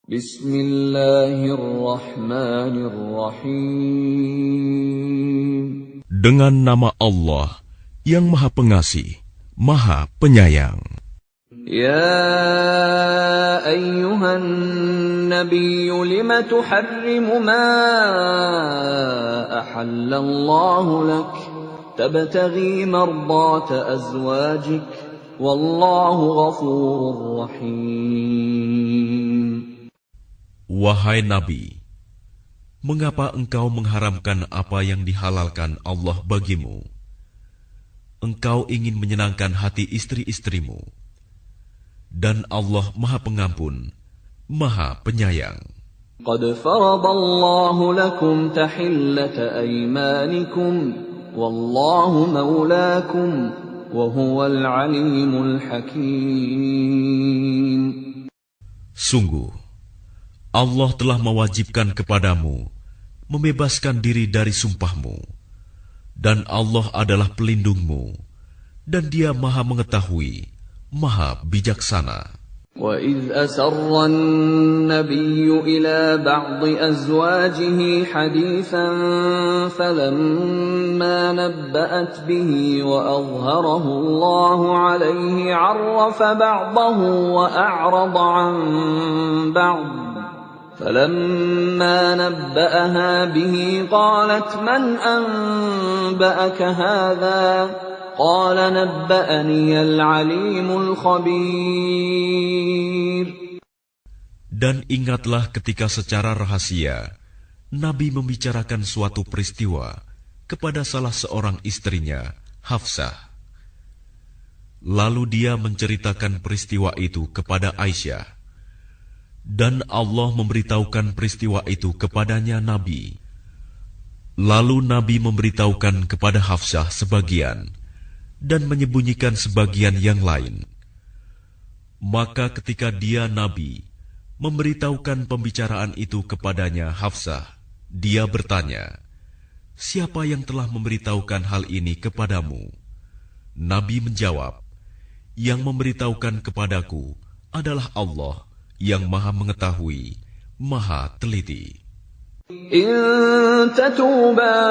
Bismillahirrahmanirrahim. Dengan nama Allah yang Maha Pengasih, Maha Penyayang. Ya ayyuhan nabiyyu lima tuharrimu ma ahallallahu lak tabtaghi mardata azwajik wallahu ghafurur rahim. Wahai Nabi, mengapa engkau mengharamkan apa yang dihalalkan Allah bagimu? Engkau ingin menyenangkan hati istri-istrimu. Dan Allah Maha Pengampun, Maha Penyayang. Qad faradallahu lakum tahillata aymanikum, wallahu maulakum, wa huwal alimul hakim. Sungguh, Allah telah mewajibkan kepadamu membebaskan diri dari sumpahmu, dan Allah adalah pelindungmu, dan Dia Maha Mengetahui, Maha Bijaksana. وَإِذْ أَسَرَّ النَّبِيُّ إِلَى بَعْضِ أَزْوَاجِهِ حَدِيثًا فَلَمَّا نَبَّأَتْ بِهِ وَأَظْهَرَهُ اللَّهُ عَلَيْهِ عَرَّفَ بَعْضَهُ وَأَعْرَضَ عَنْ بَعْضٍ فَلَمَّا نَبَّأَهَا بِهِ قَالَتْ مَنْ أَنْبَأَكَ هَذَا قال نبأني العليم الخبير. Dan ingatlah ketika secara rahasia Nabi membicarakan suatu peristiwa kepada salah seorang istrinya, Hafsah. Lalu dia menceritakan peristiwa itu kepada Aisyah. Dan Allah memberitahukan peristiwa itu kepadanya Nabi. Lalu Nabi memberitahukan kepada Hafsah sebagian dan menyembunyikan sebagian yang lain. Maka ketika dia Nabi memberitahukan pembicaraan itu kepadanya Hafsah, dia bertanya, "Siapa yang telah memberitahukan hal ini kepadamu?" Nabi menjawab, "Yang memberitahukan kepadaku adalah Allah yang Maha Mengetahui, Maha Teliti." إن تتوبا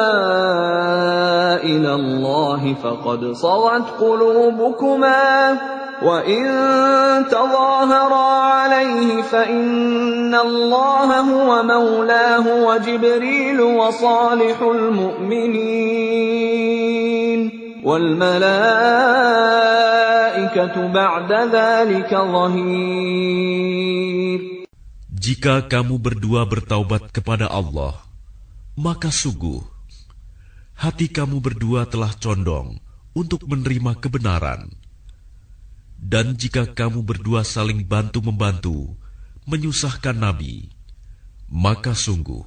إلى الله فقد صغت قلوبكما وإن تظاهرا عليه فإن الله هو مولاه وجبريل وصالح المؤمنين والملائكة بعد ذلك ظهير. Jika kamu berdua bertaubat kepada Allah, maka sungguh hati kamu berdua telah condong untuk menerima kebenaran. Dan jika kamu berdua saling bantu-membantu menyusahkan Nabi, maka sungguh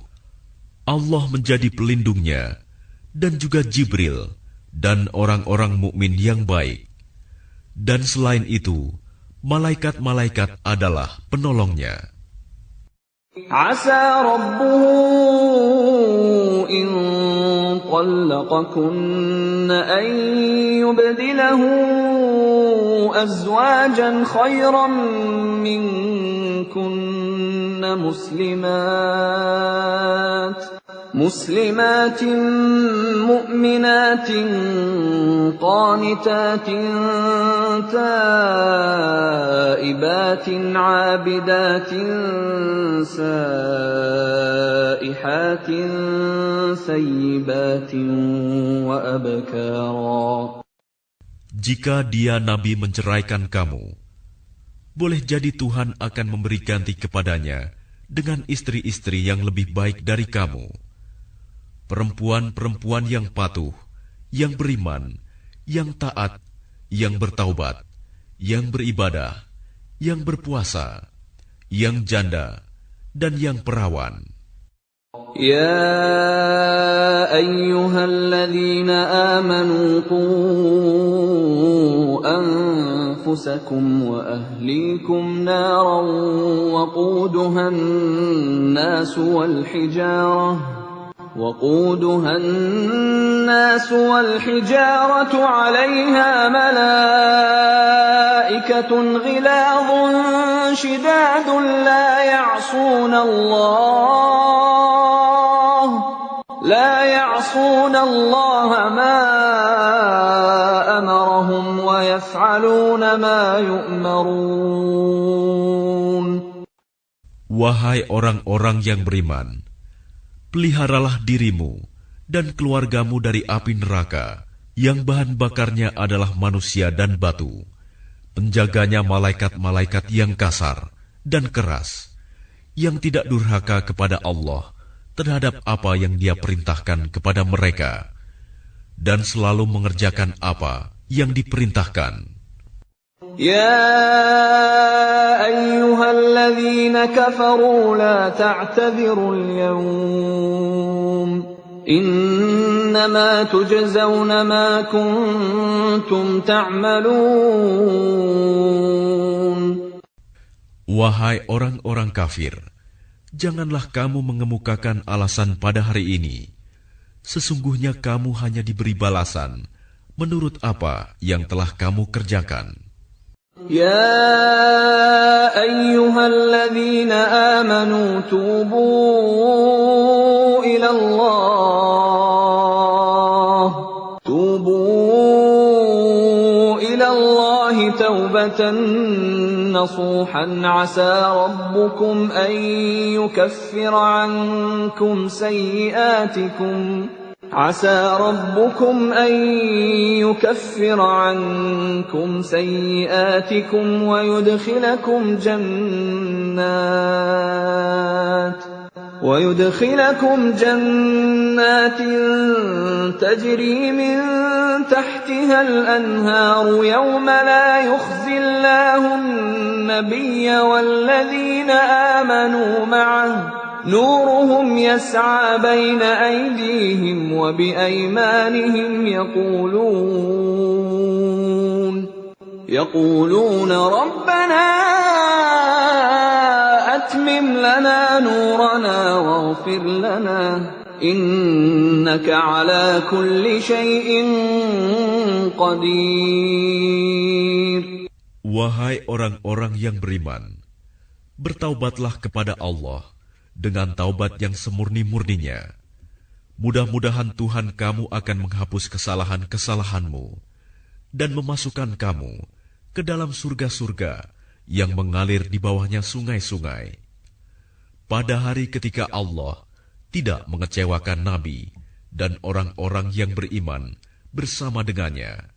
Allah menjadi pelindungnya dan juga Jibril dan orang-orang mukmin yang baik. Dan selain itu, malaikat-malaikat adalah penolongnya. عسى ربه إن طلقكن أن يبدله أزواجا خيرا منكن مسلمات مؤمنات قانتات تائبات عابدات سائحات ثيبات وأبكارا. Jika dia Nabi menceraikan kamu, boleh jadi Tuhan akan memberi ganti kepadanya dengan istri-istri yang lebih baik dari kamu. Perempuan-perempuan yang patuh, yang beriman, yang taat, yang bertaubat, yang beribadah, yang berpuasa, yang janda, dan yang perawan. Ya ayyuhalladzina amanu qu anfusakum wa ahlikum naran waquduha an-nasu wal hijarah وقودها الناس والحجارة عليها ملائكة غلاظ شداد لا يعصون يعصون الله ما أمرهم ويفعلون ما يؤمرون. Wahai orang-orang yang beriman, peliharalah dirimu dan keluargamu dari api neraka yang bahan bakarnya adalah manusia dan batu. Penjaganya malaikat-malaikat yang kasar dan keras, yang tidak durhaka kepada Allah terhadap apa yang Dia perintahkan kepada mereka, dan selalu mengerjakan apa yang diperintahkan. يا أيها الذين كفروا لا تعتذروا اليوم إنما تجزون ما كنتم تعملون. Wahai orang-orang kafir, janganlah kamu mengemukakan alasan pada hari ini. Sesungguhnya kamu hanya diberi balasan menurut apa yang telah kamu kerjakan. يا أيها الذين آمنوا توبوا إلى الله توبة نصوحا عسى ربكم أن يكفر عنكم سيئاتكم ويدخلكم جنات تجري من تحتها الأنهار يوم لا يخزي الله النبي والذين آمنوا معه نورهم يسعى بين أيديهم وبأيمانهم يقولون ربنا أتمم لنا نورنا واغفر لنا إنك على كل شيء قدير. Wahai orang-orang yang beriman, bertaubatlah kepada Allah dengan taubat yang semurni-murninya. Mudah-mudahan Tuhan kamu akan menghapus kesalahan-kesalahanmu dan memasukkan kamu ke dalam surga-surga yang mengalir di bawahnya sungai-sungai. Pada hari ketika Allah tidak mengecewakan Nabi dan orang-orang yang beriman bersama dengannya,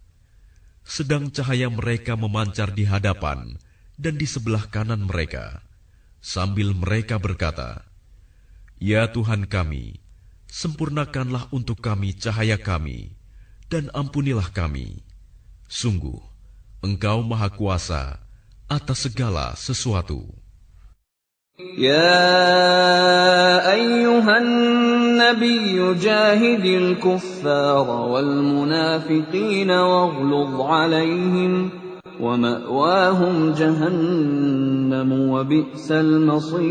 sedang cahaya mereka memancar di hadapan dan di sebelah kanan mereka, sambil mereka berkata, Ya Tuhan kami, sempurnakanlah untuk kami cahaya kami, dan ampunilah kami. Sungguh, Engkau Maha Kuasa atas segala sesuatu. Ya ayyuhan nabiyyu jahidil kuffara wal munafiqina waghluz alaihim wa ma'wahum jahannam wa bi'sal masir.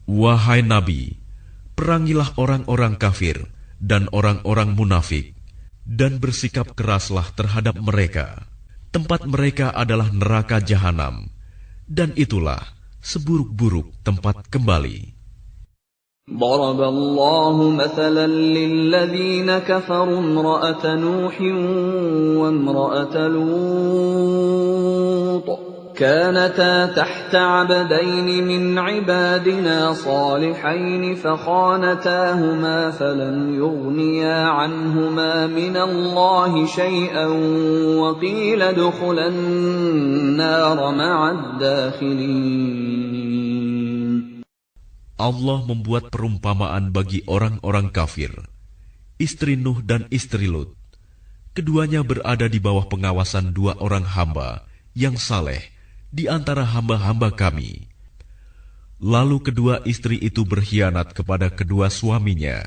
Wahai Nabi, perangilah orang-orang kafir dan orang-orang munafik, dan bersikap keraslah terhadap mereka. Tempat mereka adalah neraka jahanam, dan itulah seburuk-buruk tempat kembali. ضرب الله مثلا للذين كفروا امرأة نوح وامرأة لوط كانتا تحت عبدين من عبادنا صالحين فخانتاهما فلم يغنيا عنهما من الله شيئا وقيل ادخلا النار مع الداخلين. Allah membuat perumpamaan bagi orang-orang kafir, istri Nuh dan istri Lut. Keduanya berada di bawah pengawasan dua orang hamba yang saleh di antara hamba-hamba kami. Lalu kedua istri itu berkhianat kepada kedua suaminya.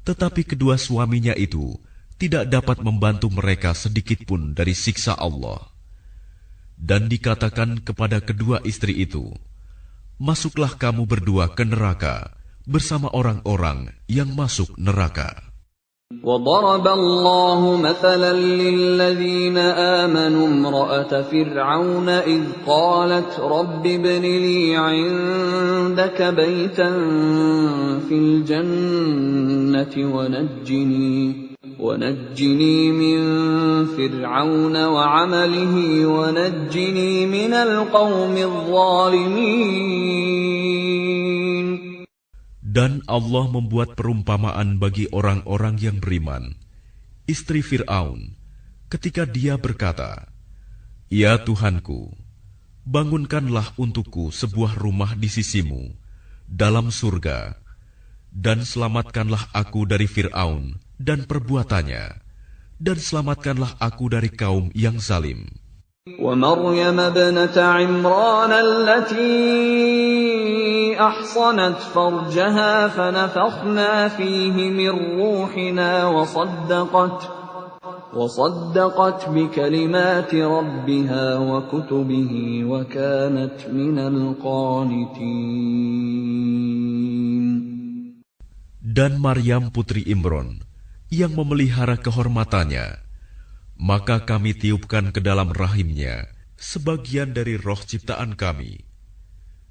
Tetapi kedua suaminya itu tidak dapat membantu mereka sedikitpun dari siksa Allah. Dan dikatakan kepada kedua istri itu, masuklah kamu berdua ke neraka bersama orang-orang yang masuk neraka. وضرب الله مثلا للذين آمنوا امرأة فرعون إذ قالت رب ابن لي عندك بيتا في الجنة ونجني من فرعون وعمله ونجني من القوم الظالمين. Dan Allah membuat perumpamaan bagi orang-orang yang beriman, istri Fir'aun, ketika dia berkata, "Ya Tuhanku, bangunkanlah untukku sebuah rumah di sisimu, dalam surga, dan selamatkanlah aku dari Fir'aun dan perbuatannya, dan selamatkanlah aku dari kaum yang zalim." ومريم ابنة عمران التي أحصنت فرجها فنفخنا فيه من روحنا وصدقت بكلمات ربها وكتبه وكانت من القانتين. Dan Maryam putri Imron yang memelihara kehormatannya, maka kami tiupkan ke dalam rahimnya sebagian dari roh ciptaan kami,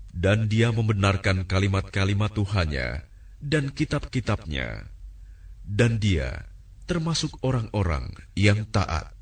dan dia membenarkan kalimat-kalimat Tuhannya dan kitab-kitabnya, dan dia termasuk orang-orang yang taat.